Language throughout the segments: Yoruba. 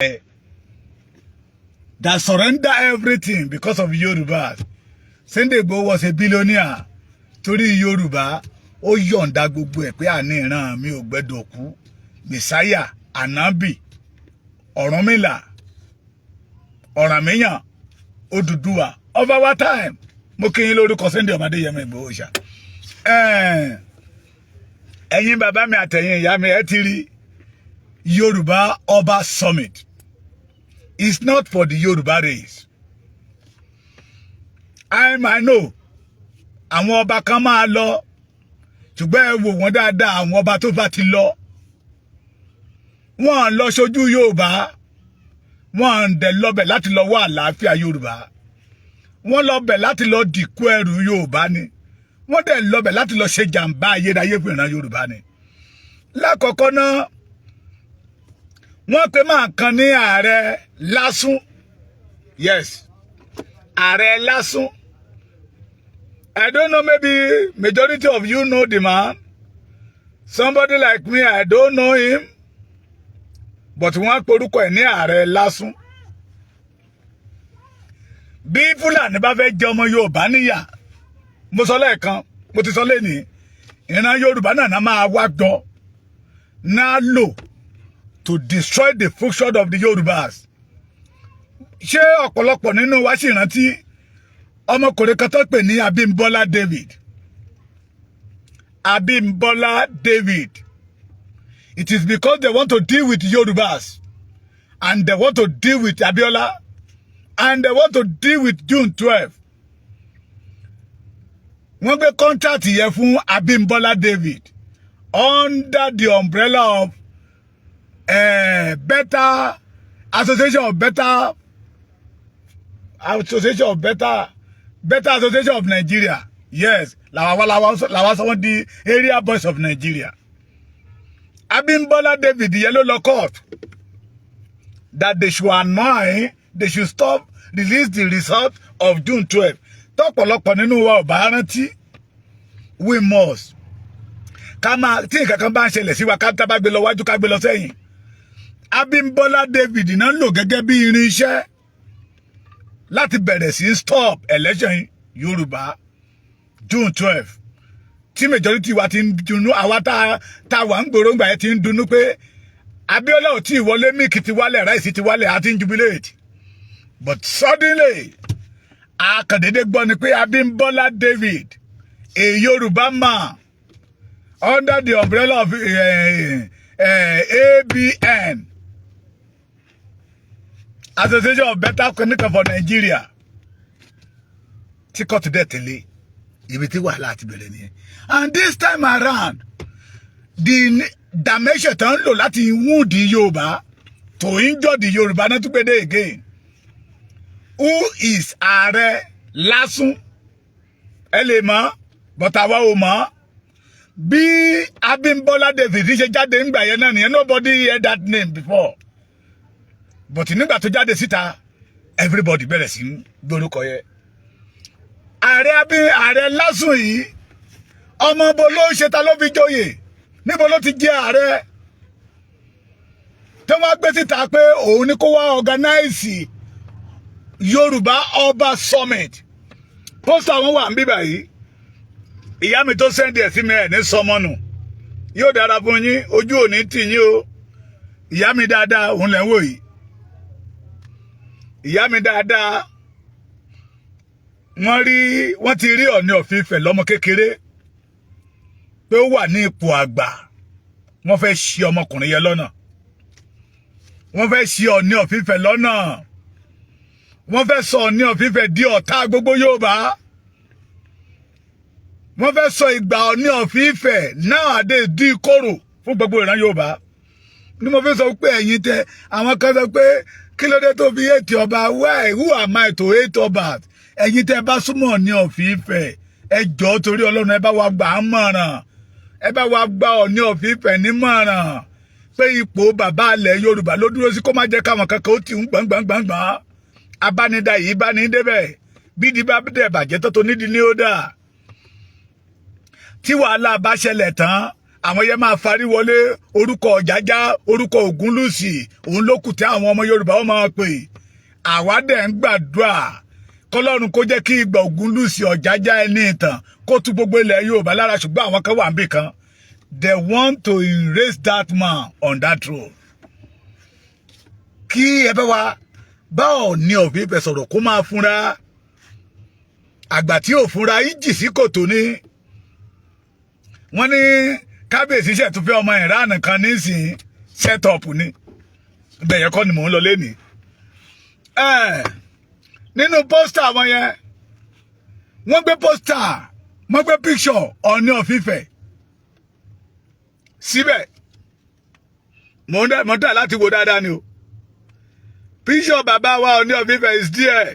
that surrender everything because of Yoruba. Sunday Igboho was a billionaire. Torí Yoruba, ó yọ̀ǹda gbogbo ẹ̀ pé àní ìran mi ò gbẹ́dọ̀ kú. Messiah, Ànábì, Ọ̀rúnmìlà, Ọ̀rànmíyàn, Odùduwà. Of our time, mo kí yín lórúkọ Sunday Ọmọdéyẹmọ Ìgbòho ṣá. Ẹ̀yin bàbá mi àtẹ̀yin ìyá mi ẹ ti rí Yoruba Ọba Summit. It's not for the Yoruba race. I know. Àwọn ọba kan máa lọ. Ṣùgbọ́n ẹ wò wọ́n dáadáa àwọn ọba tó bá ti lọ. Wọ́n lọ ṣojú Yorùbá. Wọ́n dẹ̀ lọ bẹ̀ láti lọ wá àlàáfíà Yorùbá. Wọ́n lọ bẹ̀ láti lọ dìkú ẹrù Yorùbá ni. Wọ́n dẹ̀ lọ bẹ̀ láti lọ ṣe jàǹbá ayérayé fún ìran Yorùbá ni. Lákọ̀ọ́kọ́ náà, wọ́n pe máa kan ní ààrẹ lásún. Yes. Ààrẹ lásún. I don't know, maybe majority of you know the man. Somebody like me, I don't know him. But wọ́n porúkọ ẹ̀ ní ààrẹ lásún. Bí Fúlàní bá fẹ́ jẹ ọmọ Yorùbá níyà, mo sọ lẹ́ẹ̀kan, mo ti sọ lẹ́nìí, ìran Yorùbá náà máa wá jọ náà lò to destroy the function of the Yorubas. Ṣé ọ̀pọ̀lọpọ̀ nínú wa sì rántí ọmọkùnrin kan tó pè ní Abímbọ́lá David. Abímbọ́lá David. It is because they want to deal with Yorubas and they want to deal with Abiola and they want to deal with June 12. Wọ́n gbé contract yẹn fún Abímbọ́lá David under the umbrella of Better Association of Nigeria. Yes, làwa sọ wọ́n di area boys of Nigeria. Abímbọ́lá David yellow law court that they should annoy, they should stop, release the result of June 12. Tọ́pọ̀lọpọ̀ nínú wa ò bá rántí, we must. Kama tí nǹkan kan bá ń ṣẹlẹ̀ sí wa ká tá bá gbé lọ wájú ká gbé lọ sẹ́yìn. Abímbọ́lá David náà lò gẹ́gẹ́ bí irinṣẹ́ láti bẹ̀rẹ̀ sí stop election Yorùbá June 12. Tí majority wa ti ń dùnnú, àwa tá wà ń gbòòrò ńgbà yẹn ti ń dùnnú pé Abiola ò tí ì wọlé, míìkì ti wálẹ̀, ráìsì ti wálẹ̀, àti ń jubilate. But suddenly, akàndédé gbọ́ ni pé Abímbọ́lá David, a Yoruba man, under the umbrella of ABN, Association of Better Connector for Nigeria, tí kò ti dẹ̀ tẹ̀lé ibi tí wàhálà ti bẹ̀rẹ̀ nìyẹn. And this time around, the damage tán lò láti wound the Yorùbá to injure the Yorùbá náà tún gbé dé again. Who is ààrẹ lásún? Ẹ lè mọ̀, but àwa ò mọ̀. Bí Abímbọ́lá David ṣe jáde ńgbà yẹn náà nìyẹn, nobody heard that name before. But nígbà tó jáde síta, everybody bẹ̀rẹ̀ sí gbórúkọ yẹn. Ààrẹ lásùn yìí, ọmọ bo ló ṣe ta ló fi joyè, níbo ló ti jẹ ààrẹ. Tí wọ́n gbé síta pé òun ni kó wá organize Yoruba Ọba Summit. Poster wọn wà níbí báyìí. Ìyá mi tó send ẹ̀ sí mi ẹ̀ ní sọmọ́nù. Yóò dára fún yín, ojú òní tì yín o. Ìyá mi dáadáa, òun lẹ́ ń wò yìí. Ìyá mi dáadáa, wọ́n ti rí Ọọ̀ni of Ifẹ̀ lọ́mọ kékeré pé ó wà ní ipò àgbà. Wọ́n fẹ́ ṣì ọmọkùnrin yẹn lọ́nà. Wọ́n fẹ́ ṣì Ọọ̀ni of Ifẹ̀ lọ́nà. Wọ́n fẹ́ sọ Ọọ̀ni of Ifẹ̀ di ọ̀tá gbogbo Yorùbá. Wọ́n fẹ́ sọ ìgbà Ọọ̀ni of Ifẹ̀ nowadays di ìkorò fún gbogbo ìran Yorùbá. Ni mo fi sọ pé ẹ̀yin tẹ àwọn kan sọ pé kí ló dé tó fi hate ọba? Why? Who am I to hate ọba? Ẹ̀yin tẹ bá súnmọ́ Ọọ̀ni of Ifẹ̀, ẹ jọ̀ọ́ torí Ọlọ́run ẹ bá wa gbà á mọ̀ràn. Ẹ bá wa gba Ọọ̀ni of Ifẹ̀ ní mọ̀ràn pé ipò bàbá ilẹ̀ Yorùbá ló dúró sí, kó má jẹ́ káwọn kankan ó ti ń gbọ̀ngbọ̀ngbọ̀ngbọ̀n. Abánidá yìí bá ní débẹ̀, bí di bá dẹ̀ bàjẹ́ tó nídìí ní ó dà. Tí wàhálà bá ṣẹlẹ̀ tán, àwọn yẹn máa farí wọlé orúkọ Ọ̀jájá orúkọ Ògúnlùsì òun ló kù tí àwọn ọmọ Yorùbá wọn máa pè àwa dẹ̀ ń gbàdúrà kọ́lọ́run kó jẹ́ kí ìgbà Ògúnlùsì Ọ̀jájá ẹni ìtàn kó tú gbogbo ilẹ̀ Yorùbá lára ṣùgbọ́n àwọn kan wà níbì kan they want to erase that man on that road. Kí ẹ bá wa bá Ọọ̀ni of Ifẹ̀ sọ̀rọ̀ kó máa fúnra àgbà tí ò fúnra ìjì sí kòtò ni wọ́n ní kábíyèsí ṣe tún fẹ́ ọmọ ìran kan nísìnyí set up ni bẹ́ẹ̀ kọ́ ni mò ń lọ lẹ́nìí nínú pósítà wọn yẹn wọ́n gbé pósítà wọ́n gbé picture Ọọ̀ni of Ifẹ̀ síbẹ̀ mò ń dà láti wo dáadáa ni o picture bàbá wa Ọọ̀ni of Ifẹ̀ is there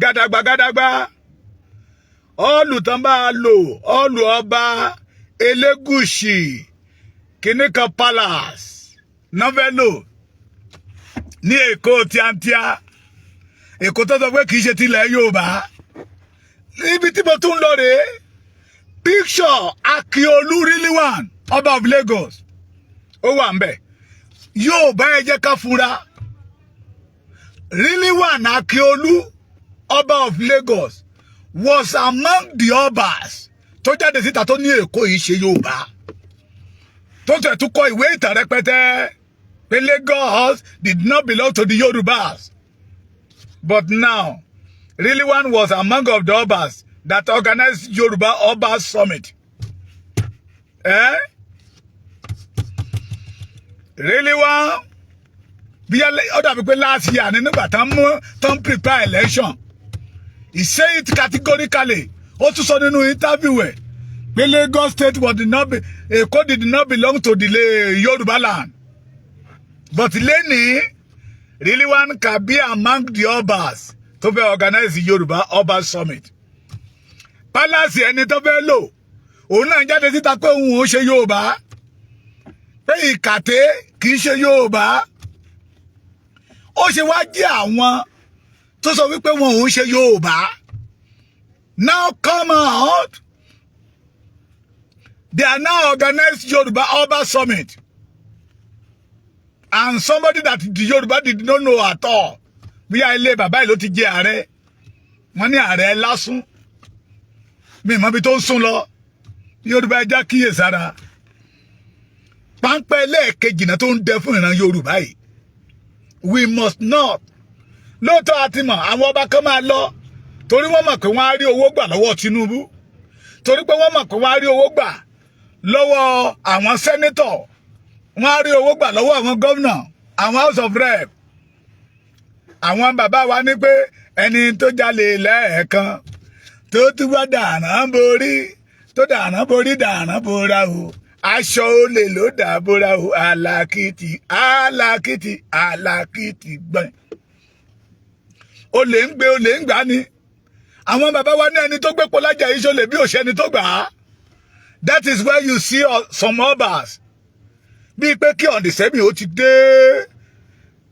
gàdàgbà ọlù tán bá lò ọlù Ọba Elegushi kìnìkan palace novelo ní Èkó tíátíá Èkó tó sọ pé kì í ṣe tilẹ̀ Yorùbá níbi tí mo tún lọ rèé picture Akiolu Rilwan Ọba of Lagos ó wà ń bẹ̀ Yorùbá ẹ jẹ́ ká fura Rilwan Akiolu Ọba of Lagos was among the Obas tó jáde síta tó ní Èkó yìí ṣe Yorùbá tó tẹ̀ tún kọ ìwé ìtàn rẹpẹtẹ pé Lagos did not belong to the Yorubas but now Rilwan was among of the Obas that organized Yoruba Obas Summit. Rilwan bí ó dàbí pé last year ní nígbà tán prepare election he said it categorically ó tún sọ nínú interview ẹ̀ pé Lagos state Èkó did not belong to the Yoruba land but lẹ́ni Rilwan can be among the Obas tó fẹ́ organize the Yoruba Obas Summit palace ẹni tó fẹ́ lò òun náà jáde síta pé òun ò ṣe Yorùbá pé ìkàtẹ́ kì í ṣe Yorùbá ó ṣe wá jẹ́ àwọn tó sọ wípé wọn ò ṣe Yorùbá now come out they are now organized Yoruba Oba Summit and somebody that the Yoruba did not know at all bí ilé bàbá yìí ló ti jẹ ààrẹ wọn ní ààrẹ lásùn mi mọ bí tó ń sún lọ Yorùbá ẹja kíyèsára páńpẹ́ lẹ́ẹ̀kejì náà tó ń dẹ fún ìran Yorùbá yìí we must not lóòótọ́ àti mọ̀ àwọn ọba kan máa lọ torí wọ́n mọ̀ pé wọ́n á rí owó gbà lọ́wọ́ Tinubu torí pé wọ́n mọ̀ pé wọ́n á rí owó gbà lọ́wọ́ àwọn sẹ́nétọ̀ wọ́n á rí owó gbà lọ́wọ́ àwọn gómìnà àwọn house of rep àwọn bàbá wa ní pé ẹni tó jalè lẹ́ẹ̀kan tó tún wá dànà borí tó dànà borí dànà bora o aṣọ olè ló dà bora o alákìtì alákìtì alákìtì gbọ̀n olè ń gbé olè ń gbà ni àwọn bàbá wa ní ẹni tó gbé pọlájà yìí ṣọlẹ̀ bí òṣèni tó gbà á that is where you see some Obas bíi pé kí ọ̀dìsẹ́bì ó ti dé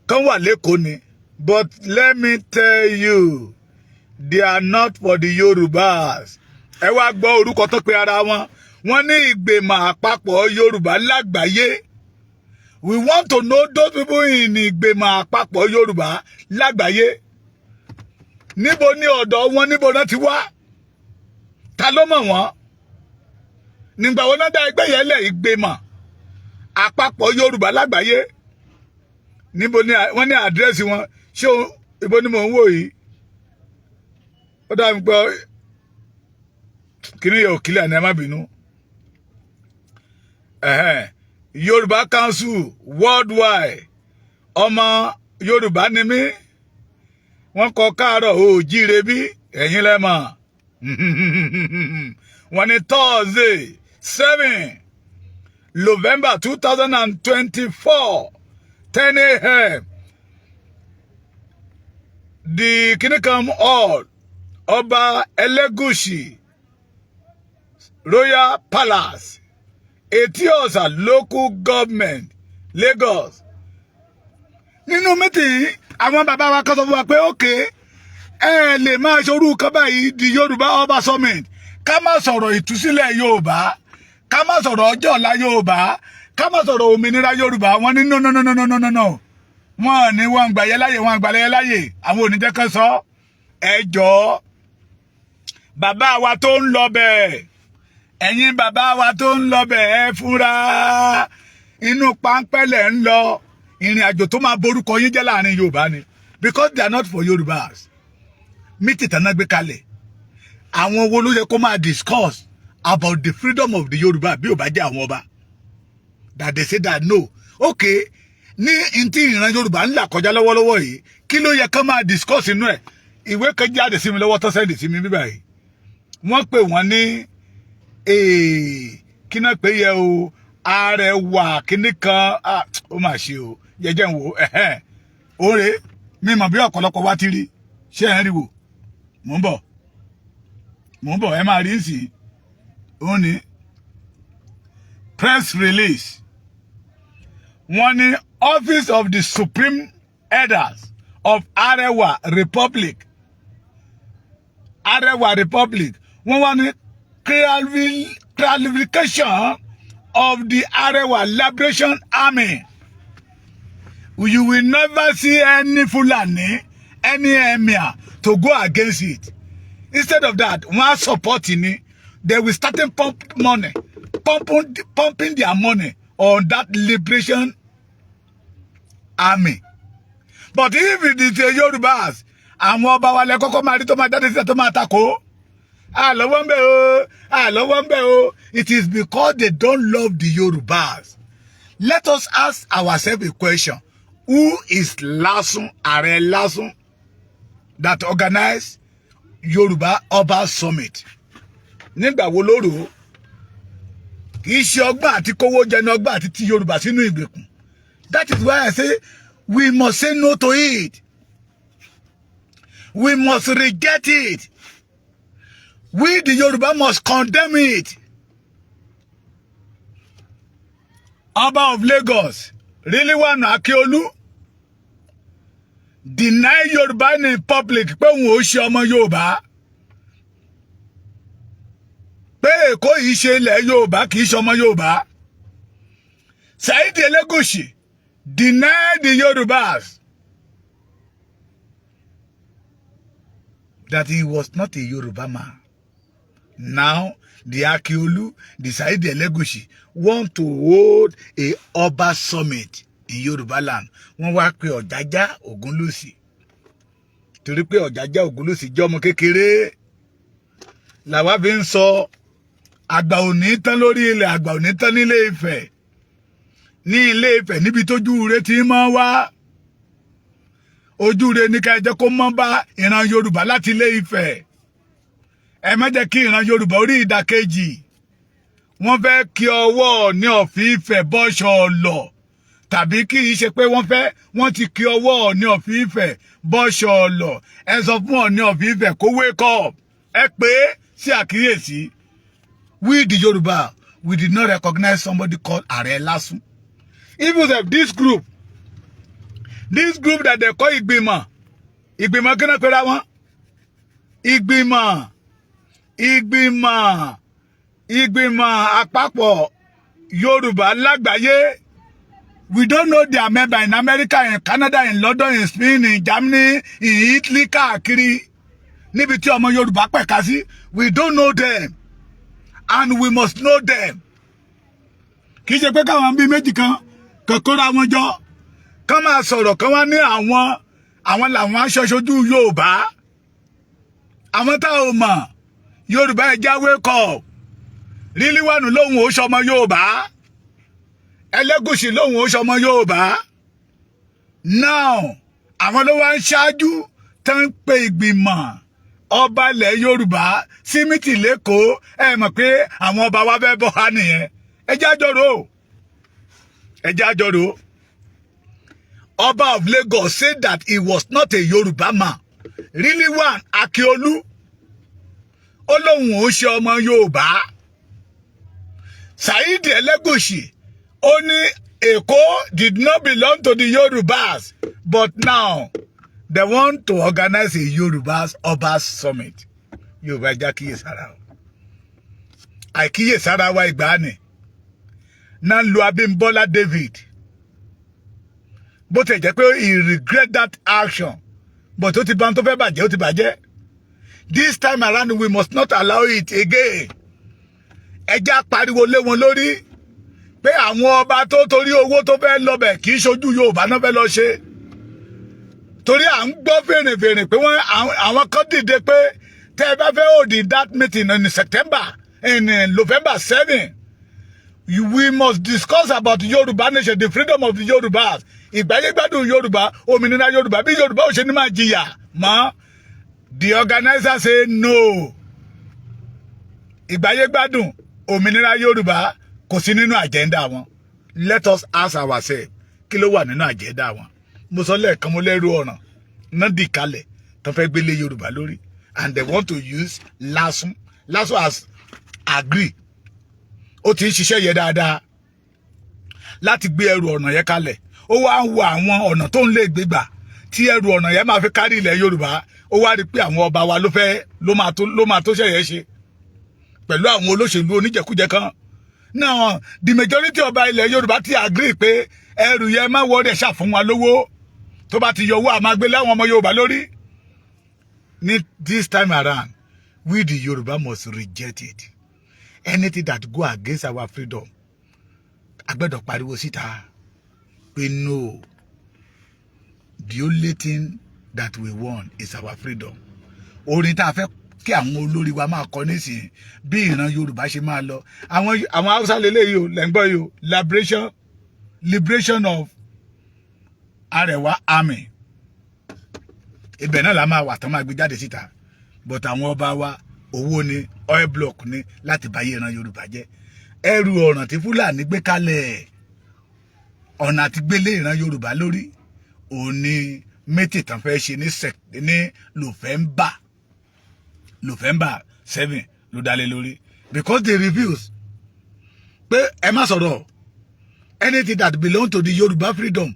kán wà lẹ́kọ̀ọ́ ni but let me tell you they are not for the Yorubas ẹ wá gbọ́ orúkọ tó pe ara wọn wọ́n ní ìgbìmọ̀ àpapọ̀ Yorùbá lágbàáyé we want to know those people in ìgbìmọ̀ àpapọ̀ Yorùbá lágbàáyé níbo ni ọ̀dọ̀ wọn níbo náà ti wá ta ló mọ̀ wọ́n nígbà wọn náà dá ẹgbẹ́ yẹn lẹ̀ ìgbìmọ̀ àpapọ̀ Yorùbá lágbàáyé níbo ni wọ́n ní àdírẹ́sì wọn ṣé ibo ni mò ń wò yìí ó dá mi gbọ́ kíní yóò kílẹ̀ ní ẹ má bínú Yorùbá Council worldwide ọmọ Yorùbá ni mí wọ́n kọ káàárọ̀ oòjíire bí ẹ̀yin lẹ́mọ̀ wọ́n ní Thursday 7 November 2024 10 a.m. the Kinikam Hall Ọba Elegushi Royal Palace Etiosa Local Government Lagos nínú mítì àwọn bàbá wa kan sọ fún wa pé ókè ẹ lè máa ṣorú kan báyìí di Yorùbá Ọba Summit ká má sọ̀rọ̀ ìtúsílẹ̀ Yorùbá ká má sọ̀rọ̀ ọjọ́ ọ̀la Yorùbá, ká má sọ̀rọ̀ òmìnira Yorùbá. Wọ́n ní no. Wọ́n ní wọ́n gbà yẹ láyè, wọ́n gbà yẹ láyè. Àwọn oníjẹ́ kan sọ ẹ jọ̀ọ́ bàbá wa tó ń lọ bẹ́ẹ̀, ẹ̀yin bàbá wa tó ń lọ bẹ́ẹ̀, ẹ fúnra inú páńpẹ́lẹ̀ ń lọ. Ìrìn àjò tó máa borúkọ yín jẹ́ láàrin Yorùbá ni, because they are not for Yorùbás. Mítì tán náà gbé kalẹ̀, àwọn wo ló yẹ kó máa discuss about the freedom of the Yorùbá bí ò bá jẹ́ àwọn ọba, that they say that no, okay, ní ntí ìran Yorùbá ńlá kọjá lọ́wọ́lọ́wọ́ yìí, kí ló yẹ ká máa discuss inú ẹ̀. Ìwé kan jáde sí mi lọ́wọ́ tó sẹ́ndì sí mi bíbá yìí, wọ́n pè wọ́n ní kí náà pé yẹ o, Arẹwà kíní kan, ó mà ṣe o, jẹjẹ ń wò òre mi mọ̀ bí ọ̀pọ̀lọpọ̀ wá ti rí, ṣé ẹ̀ ń rí wò, mò ń bọ̀ ẹ máa rí sí i. Ó ní press release, wọ́n ní Office of the Supreme Elders of Arewa Republic, wọ́n wá ní clarification of the Arewa Liberation Army. You will never see any Fulani, any emir to go against it. Instead of that, one supporting it, they will start pumping their money on that liberation army. But if it is a Yorubas, àwọn ọba wa lẹ kọ́kọ́ máa rí tó máa jáde sí tó máa takò. It is because they don't love the Yorubas. Let us ask ourselves a question. Who is Lasun, Ààrẹ Lasun, that organized Yoruba Ọba Summit? Nígbà wo ló rò ó? Kì í ṣe ọgbọ́n àti kówó jẹ ní ọgbọ́n àti ti Yorùbá sínú ìgbèkùn. That is why I say we must say no to it. We must reject it. We, the Yoruba, must condemn it. Ọba of Lagos, Rilwan Akiolu, deny Yoruba in public pé òun ò ṣe ọmọ Yorùbá. Pé Èkó yìí ṣe ilẹ̀ Yorùbá kì í ṣe ọmọ Yorùbá. Saidi Elegushi deny the Yorubas that he was not a Yoruba man. Now, the Akiolu, the Saidi Elegushi, want to hold a Ọba summit in Yoruba land. Wọ́n wá pé Ọ̀jájá Ògúnlùsì. Torí pé Ọ̀jájá Ògúnlùsì jẹ́ ọmọ kékeré. Làwa fi ń sọ àgbà ò ní tán lórí ilẹ̀, àgbà ò ní tán nílé Ifẹ̀. Ní Ilé Ifẹ̀ níbi tójú ire ti máa wá. Ojú ire ní ká jẹ́ kó mọ́ bá ìran Yorùbá láti Ilé Ifẹ̀. Ẹ má jẹ́ kí ìran Yorùbá orí ìdàkejì. Wọ́n fẹ́ kí ọwọ́ ní Ọ̀fìn Ifẹ̀ bọ́ṣọ̀ lọ. Tàbí kì í ṣe pé wọ́n ti kí ọwọ́ ní Ọ̀fìn Ifẹ̀ bọ́ṣọ̀ lọ. Ẹ sọ fún Ọọ̀ni Ọ̀fìn Ifẹ̀ kó wake up. Ẹ pé sí àkíyèsí. We the Yoruba, we did not recognize somebody called Ààrẹ Lasun. Even if this group that they call Ìgbìmọ̀ kí náà pera wọn? Ìgbìmọ̀ àpapọ̀ Yorùbá lágbàáyé. We don't know their member in America, in Canada, in London, in Spain, in Germany, in Italy, káàkiri. Níbi tí ọmọ Yorùbá pẹ̀ka sí, we don't know them. And we must know them. Kì í ṣe pé káwọn bí méjì kan kóra wọn jọ. Kán máa sọ̀rọ̀ kán wá ní àwọn làwọn aṣojú Yorùbá. Àwọn tá ò mọ̀ Yorùbá ẹ já wake up. Rilwan lóhùn ó ṣọmọ Yorùbá. Elegushi lóhùn ó ṣọmọ Yorùbá. Now, àwọn ló wá ń ṣáájú tán pé ìgbìmọ̀ Ọba Ilẹ̀ Yorùbá sí mítì l'Ékòó. Ẹ mọ̀ pé àwọn ọba wa fẹ́ bọ́ wá nìyẹn. Ẹ jẹ́ àjọrò. Ọba of Lagos said that he was not a Yoruba man. Rilwan Akiolu ó lóhùn ó ṣe ọmọ Yorùbá. Saidi Elegushi ó ní Èkó did not belong to the Yorubas, but now they want to organize a Yorubas Ọba summit. Yorùbá já kíyèsára o. Àìkíyèsára wa ìgbàanì náà lo Abímbọ́lá David bó tẹ̀ jẹ́ pé he regret that action but ó ti bá ń tó fẹ́ bàjẹ́ ó ti bàjẹ́. This time around we must not allow it again. Ẹja pariwo lé wọn lórí pé àwọn ọba tó torí owó tó fẹ́ lọ́bẹ̀ kì í ṣojú Yorùbá náà fẹ́ lọ ṣe. Torí à ń gbọ́ fèrèfèrè pé àwọn kan dìde pé tẹ́ ẹ bá fẹ́ hold that meeting in September in November 7. We must discuss about Yoruba nation, the freedom of the Yorubas. Ìgbáyégbádùn Yorùbá, òmìnira Yorùbá, bí Yorùbá ò ṣe ní máa jìyà mọ́. The organizer say no. Ìgbáyégbádùn òmìnira Yorùbá kò sí nínú agenda wọn. Let us ask ourselves, kí ló wà nínú agenda wọn? Mo sọ lẹ́ẹ̀kan mo lẹ́rú ọ̀ràn náà dì kalẹ̀ tó fẹ́ gbélé Yorùbá lórí and they want to use LASU. LASU has agreed. Ó ti ń ṣiṣẹ́ yẹ dáadáa láti gbé ẹrù ọ̀nà yẹn kalẹ̀. Ó wá ń wo àwọn ọ̀nà tó ń lè gbégbà tí ẹrù ọ̀nà yẹn máa fi kárí ilẹ̀ Yorùbá. Ó wá rí pé àwọn ọba wa ló máa tó ṣẹ̀yẹ ṣe pẹ̀lú àwọn olóṣèlú oníjẹkújẹ kan. Now the majority ọba ilẹ̀ Yorùbá ti agree pé ẹrù yẹn máa wọlé ṣà fún wa lówó tó bá ti yọ owó àmàgbé láwọn ọmọ Yorùbá lórí. This time around we the Yorùbá must reject it. Anything that go against our freedom agbẹ́dọ̀ pariwo síta pé no, the only thing that we want is our freedom. Orin tá a fẹ́ kí àwọn olórí wa máa kọ nísìnyí bí ìran Yorùbá ṣe máa lọ àwọn Haúsá lélẹ́yìí o lẹ́ngbọ́ yìí o liberation of Arewa army ibẹ̀ náà la máa wà tán máa gbé jáde síta but àwọn ọba wa owó ni oil block ni láti báyé ìran Yorùbá jẹ́. Ẹrù ọ̀ràn tí Fúlàní gbé kalẹ̀ ọ̀nà àti gbélé ìran Yorùbá lórí òun ni méjì tán fẹ́ ṣe ní November 7 ló dálé lórí because they refuse pé ẹ má sọ̀rọ̀ anything that belong to the Yorùbá freedom,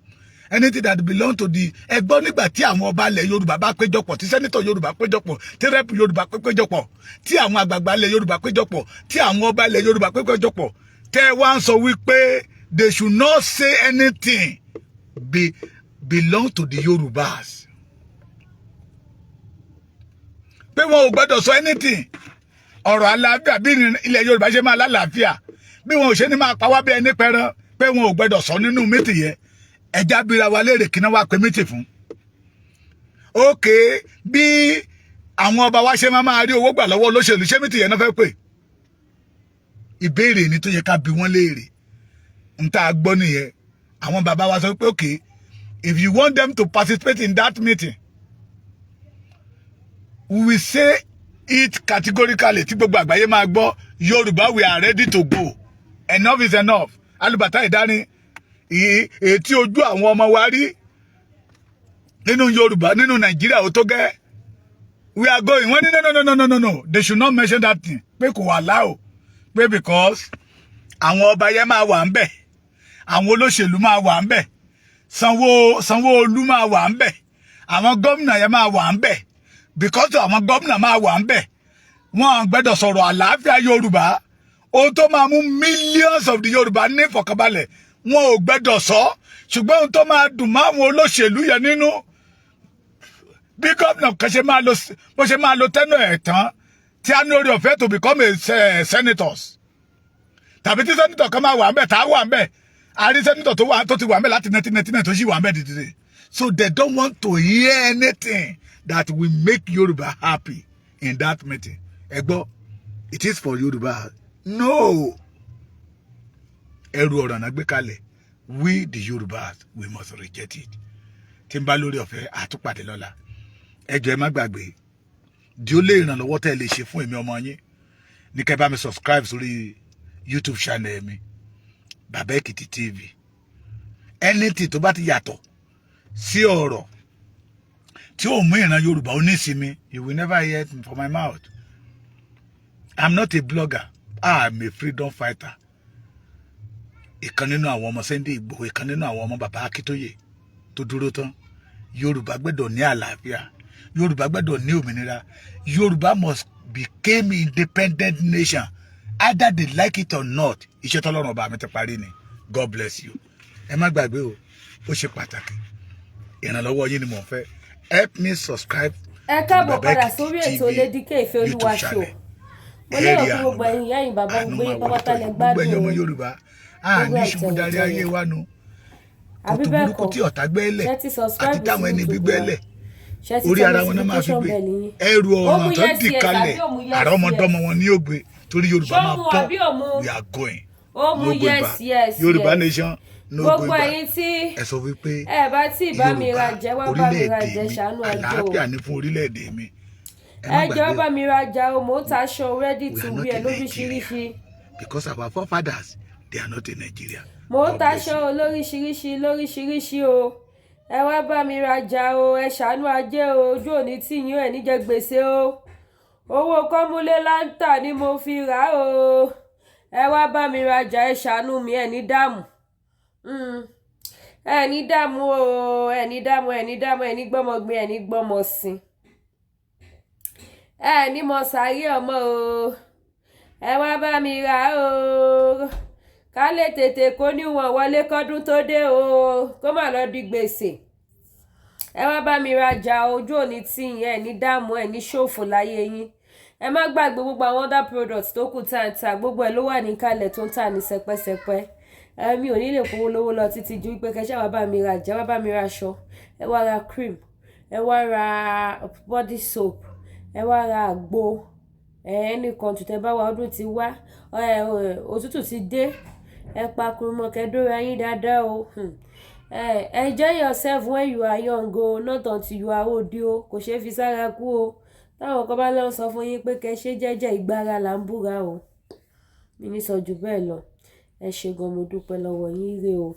anything that belong to the ẹgbọ́n nígbà tí àwọn ọba ilẹ̀ Yorùbá bá péjọpọ̀ tí sẹ́nitọ̀ Yorùbá péjọpọ̀ tí rẹ́pù Yorùbá péjọpọ̀ tí àwọn àgbààgbà ilẹ̀ Yorùbá péjọpọ̀ tí àwọn ọba ilẹ̀ Yorùbá péjọpọ̀ tẹ́ wá ń sọ wípé they should not say anything belong to the Yorùbás. Pé wọn ò gbọ́dọ̀ sọ anything ọ̀rọ̀ àlàáfíà bí ilẹ̀ Yorùbá ṣe máa lálàáfíà bí wọn ò ṣe ní máa pa wá bí ẹni pẹran pé wọn ò gbọ́dọ̀ sọ nínú mítì yẹn. Ẹja bíra wa léèrè kí náà wá pé mítì fún. Okay, bí àwọn ọba wa ṣe máa rí owó gbà lọ́wọ́ olóṣèlú ṣé mítì yẹn náà fẹ́ pè. Ìbéèrè ni tó yẹ ká bi wọ́n léèrè. N tá gbọ́ nìyẹn. Àwọn bàbá wa sọ pé okay, if you want them to participate in that meeting, we will say it categorically tí gbogbo àgbáyé máa gbọ́ Yorùbá we are ready to go. Enough is enough. Alùbàtà ìdání ètí ojú àwọn ọmọ wa rí nínú Yorùbá nínú Nàìjíríà ó tó gẹ́. We are going. Wọ́n ní no. They should not mention that thing. Pé kò wà láò. Pé because àwọn ọba yẹn máa wà ń bẹ̀. Àwọn olóṣèlú máa wà ń bẹ̀. Sanwó-Olú máa wà ń bẹ̀. Àwọn gómìnà yẹn máa wà ń bẹ̀. Because àwọn gómìnà máa wà ń bẹ̀. Wọ́n gbọ́dọ̀ sọ̀rọ̀ àlàáfíà Yorùbá. Ohun tó máa mú millions of the Yorùbá ní ìfọ̀kànbalẹ̀. Wọn ò gbọ́dọ̀ sọ. Ṣùgbọ́n ohun tó máa dùn mọ́ àwọn olóṣèlú yẹn nínú. Bí gómìnà kan ṣe máa lo tẹ́nu ẹ̀ tán tí a ní orí ọ̀fẹ́ to become a senators. Tàbí tí senator kan máa wà ń bẹ̀ tá a wà ń bẹ̀. A rí senator tó ti wà ń bẹ̀ láti 1999 tó sì wà ń bẹ̀ dìde. So they don't want to hear anything that will make Yoruba happy in that meeting. Egbo, it is for Yoruba. No. Ẹrù ọ̀ràn náà gbé kalẹ̀. We the Yorubas, we must reject it. Tí n bá lórí ọ̀fẹ́ àtúpàdé lọ́la. Ẹ jọ̀ọ́ ẹ má gbàgbé. Di ó lè ìrànlọ́wọ́ tẹ́ lè ṣe fún èmi ọmọ yín. Ní kẹ́ bá mi subscribe sórí YouTube channel mi. Baba Ekiti TV. Anything tó bá ti yàtọ̀ sí ọ̀rọ̀ tí ó mú ìran Yorùbá onísinmi, you will never hear it from my mouth. I'm not a blogger. I'm a freedom fighter. Ìkan nínú àwọn ọmọ Sunday Igboho, ìkan nínú àwọn ọmọ bàbá Akíntóyè tó dúró tán. Yorùbá gbọ́dọ̀ ní àlàáfíà. Yorùbá gbọ́dọ̀ ní òmìnira. Yorùbá must become independent nation. Either they like it or not. Iṣẹ́ tọ́lọ́run ọba mi ti parí ni. God bless you. Ẹ má gbàgbé o, ó ṣe pàtàkì. Ìrànlọ́wọ́ yín ni mo fẹ́. Help me subscribe. Ẹ káàbọ̀ padà sórí ètò Lady K Ìfẹ́olúwa show. Mo lérò pé gbogbo ẹ̀yin ìyá yín bàbá gbogbo yín pátá lẹ gbádùn. Gbogbo ẹ̀yin ọmọ Yorùbá, ní ṣubú darí ayé wa nu. Àbí bẹ́ẹ̀ kọ́, tí ọ̀tá gbẹ́lẹ̀ ṣé ti subscribe àti táwọn ẹni gbígbẹ́lẹ̀. Ṣé ti Orí ara wọn náà máa fi gbé. Ẹrù ọ̀ràn tó dì kalẹ̀. Àrà ọmọdọ́mọ wọn ní ògbé. Torí Yorùbá máa pọ̀. We are going. Ó mú yes. Yorùbá nation. Gbogbo ẹ̀yin tí ẹ sọ wípé ẹ bá tí bá mi ra jẹ wá bá mi ra jẹ ṣàánú ẹjọ́ àlàáfíà ní fún orílẹ̀-èdè mi. Ẹjọ́ bá mi ra jà o, mo ta aṣọ ready to wear lóríṣiríṣi. Because our forefathers, they are not in Nigeria. Mo ta aṣọ lóríṣiríṣi o. Ẹ wá bá mi ra jà o, ẹ ṣàánú ajé o, ojú òní tí yín ẹ ní jẹ gbèsè o. Owó kọ́múlé láńtà ni mo fi rà o. Ẹ wá bá mi ra jà, ẹ ṣàánú mi, ẹ ní dààmú. Ẹni dààmú o, ẹni gbọ́mọgbìn, ẹni gbọ́mọsìn. Ẹni mọ sáré ọmọ o. Ẹ wá bá mi rà o. Ká lè tètè kó níwọ̀n wọlé kọ́dún tó dé o. Kó má lọ di gbèsè. Ẹ wá bá mi rajà ojú òní tí yín ẹni dààmú ẹni ṣòfò láyé yín. Ẹ má gbàgbé gbogbo àwọn other products tó kù tá ń tà, gbogbo ẹ̀ ló wà níkàlẹ̀ tó ń tà ní sẹpẹ́sẹpẹ́. Mi ò ní lè fowó lówó lọ títí ju pé kẹ́ṣẹ́ wá bá mi ra jẹ́, wá bá mi ra aṣọ, ẹ wá ra cream, ẹ wá ra body soap, ẹ wá ra àgbo, ẹnìkan tùtẹ́ bá wa ọdún ti wá, òtútù ti dé, ẹ pa kurumọ kẹ́dóra yín dáadáa o. Enjoy yourself when you are young o, not until you are old o, kò ṣeé fi sára kú o. Táwọn kan bá lọ sọ fún yín pé kẹ́ ṣe jẹ́jẹ́ ìgbára là ń búra o. Mi ní sọ jù bẹ́ẹ̀ lọ. Ẹ ṣé gan, mo dúpẹ́ lọ́wọ́ yín, ire o.